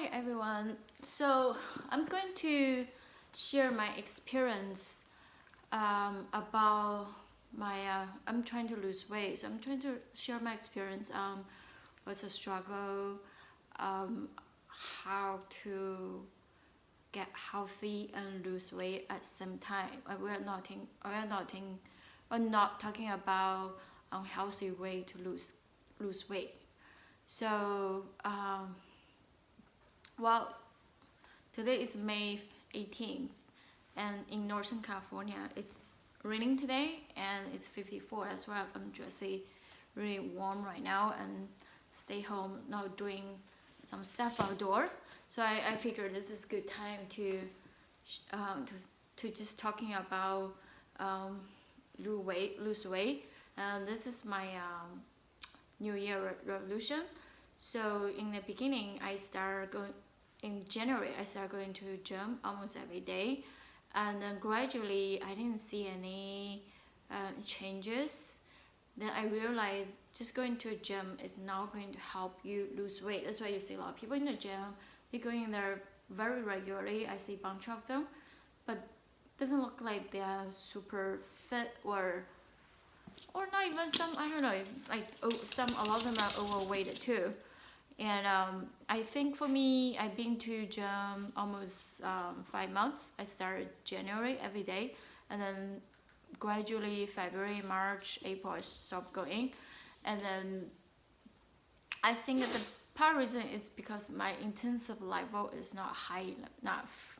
Hi everyone. So I'm going to share my experience about my. I'm trying to lose weight. So I'm trying to share my experience. What's the struggle? Um, how to get healthy and lose weight at the same time. We're not talking about unhealthy way to lose weight. So well, today is May 18th, and in Northern California, it's raining today, and it's 54. That's why I'm just really warm right now and stay home, not doing some stuff outdoor. So I figured this is a good time to just talking about um, lose weight. And this is my New Year resolution. So in the beginning, in January, I started going to gym almost every day, and then gradually I didn't see any changes. Then I realized just going to a gym is not going to help you lose weight. That's why you see a lot of people in the gym. They're going in there very regularly. I see a bunch of them, but doesn't look like they are super fit or not even some. I don't know. A lot of them are overweighted too. And I think for me, I've been to gym almost 5 months. I started January every day, and then gradually February, March, April I stopped going, and then I think that the part reason is because my intensive level is not high enough,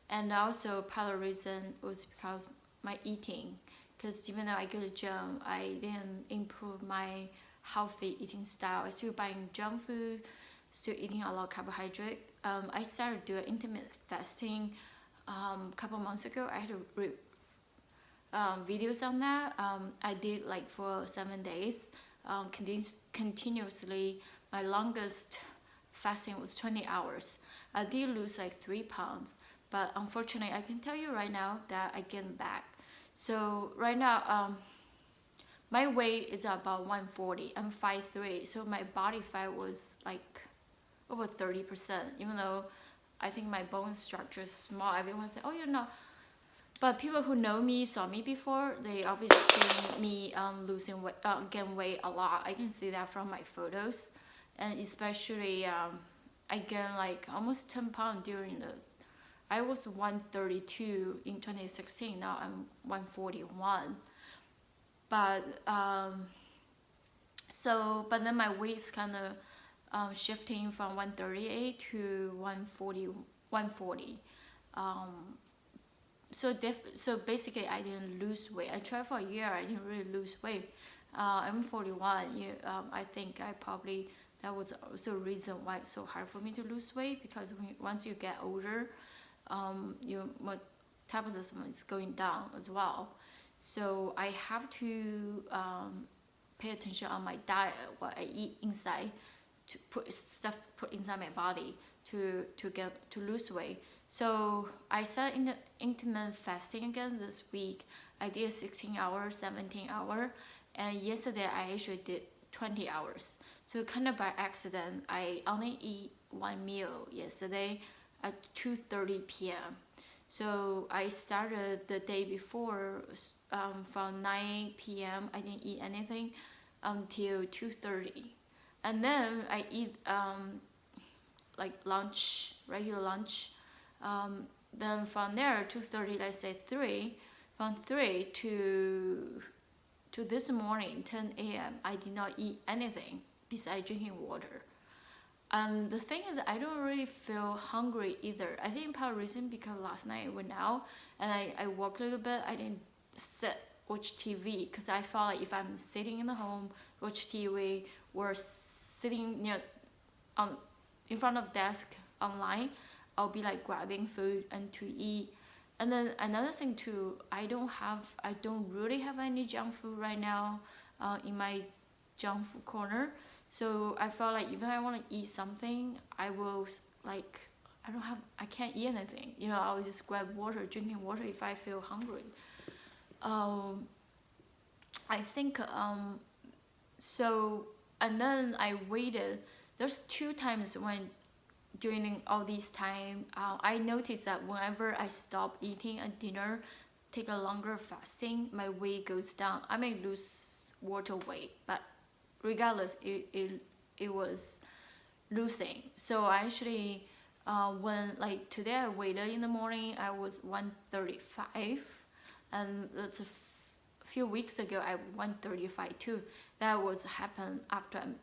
and also part of the reason was because my eating. Because even though I go to gym, I didn't improve my healthy eating style. I still buying junk food, still eating a lot of carbohydrate. I started doing intermittent fasting a couple months ago. I had videos on that. I did like for 7 days, continuously. My longest fasting was 20 hours. I did lose like 3 pounds, but unfortunately, I can tell you right now that I gained back. So right now, my weight is about 140. I'm 5'3", so my body fat was like over 30%. Even though I think my bone structure is small, everyone say, "Oh, you're not." But people who know me, saw me before, they obviously see me losing weight, gain weight a lot. I can see that from my photos, and especially I gained like almost 10 pounds during the. I was 132 in 2016. Now I'm 141. But but then my weight's kind of shifting from 138 to 140. 140. So basically, I didn't lose weight. I tried for a year. I didn't really lose weight. I'm 41. I think that was also a reason why it's so hard for me to lose weight, because once you get older, your metabolism is going down as well. So I have to pay attention on my diet, what I eat inside, to put inside my body to lose weight. So I started in the intermittent fasting again this week. I did 16 hours, 17 hours, and yesterday I actually did 20 hours. So kind of by accident, I only eat one meal yesterday at 2:30 p.m. So I started the day before from 9 p.m. I didn't eat anything until 2:30, and then I eat like lunch, regular lunch. Then from there 2:30, let's say 3, from 3 to this morning 10 a.m. I did not eat anything besides drinking water. The thing is, I don't really feel hungry either. I think part of the reason because last night I went out and I walked a little bit. I didn't watch TV, because I felt like if I'm sitting in the home watch TV or sitting in front of desk online, I'll be like grabbing food and to eat. And then another thing too, I don't really have any junk food right now in my junk food corner. So I felt like even if I want to eat something, I will like I can't eat anything. I will just grab water, drinking water if I feel hungry. I think so. And then I waited. There's 2 times when during all this time, I noticed that whenever I stop eating at dinner, take a longer fasting, my weight goes down. I may lose water weight, but regardless, it was losing. So I actually, when like today I weighed in the morning, I was 135, and that's a few weeks ago I 135 too. That was happened after I'm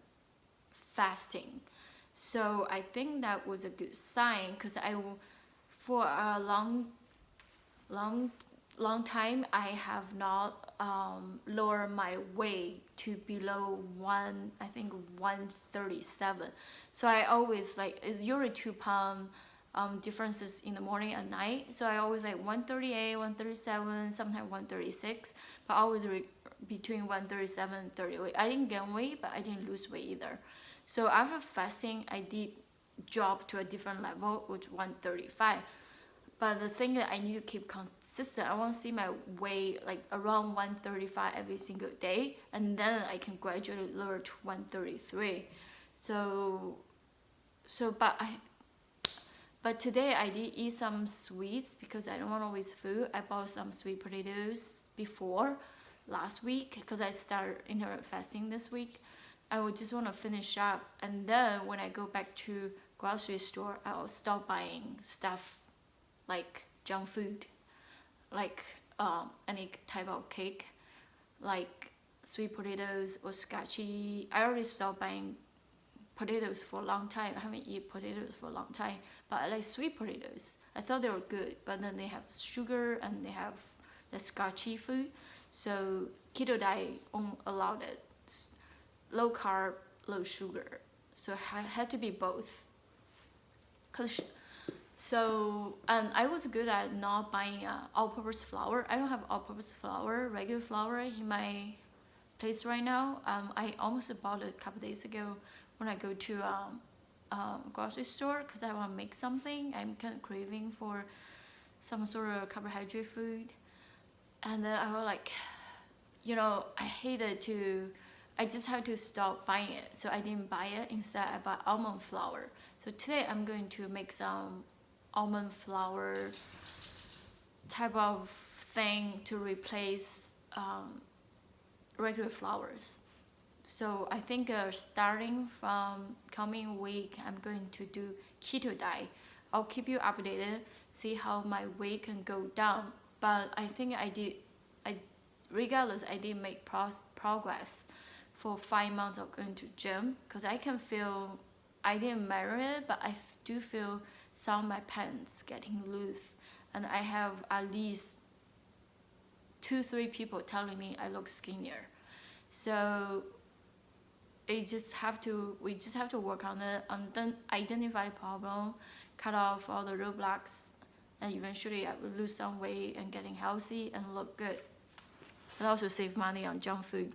fasting. So I think that was a good sign, because for a long long time I have not lowered my weight to below one, I think 137. So I always like, it's usually 2 pound differences in the morning and night. So I always like 138, 137, sometimes 136, but always between 137 and 38. I didn't gain weight, but I didn't lose weight either. So after fasting, I did drop to a different level, which 135. But the thing that I need to keep consistent, I want to see my weight like around 135 every single day, and then I can gradually lower to 133. So but today I did eat some sweets because I don't want to waste food. I bought some sweet potatoes before last week because I started intermittent fasting this week. I would just want to finish up, and then when I go back to grocery store, I'll stop buying stuff like junk food, like any type of cake, like sweet potatoes or scotchy. I already stopped buying potatoes for a long time. I haven't eaten potatoes for a long time, but I like sweet potatoes. I thought they were good, but then they have sugar and they have the scotchy food. So keto diet won't allow it. Low carb, low sugar. So it had to be both. And I was good at not buying all-purpose flour. I don't have all-purpose flour, regular flour in my place right now. I almost bought it a couple days ago when I go to grocery store because I want to make something. I'm kind of craving for some sort of carbohydrate food. And then I was like, I just had to stop buying it. So I didn't buy it. Instead, I bought almond flour. So today I'm going to make some almond flour type of thing to replace regular flours. So I think starting from coming week, I'm going to do keto diet. I'll keep you updated, see how my weight can go down. But I think regardless, I did make progress for 5 months of going to gym, because I can feel, I didn't measure it, but I do feel some of my pants getting loose, and I have at least 2-3 people telling me I look skinnier. So we just have to work on it, and then identify problem, cut off all the roadblocks, and eventually I will lose some weight and getting healthy and look good, and also save money on junk food.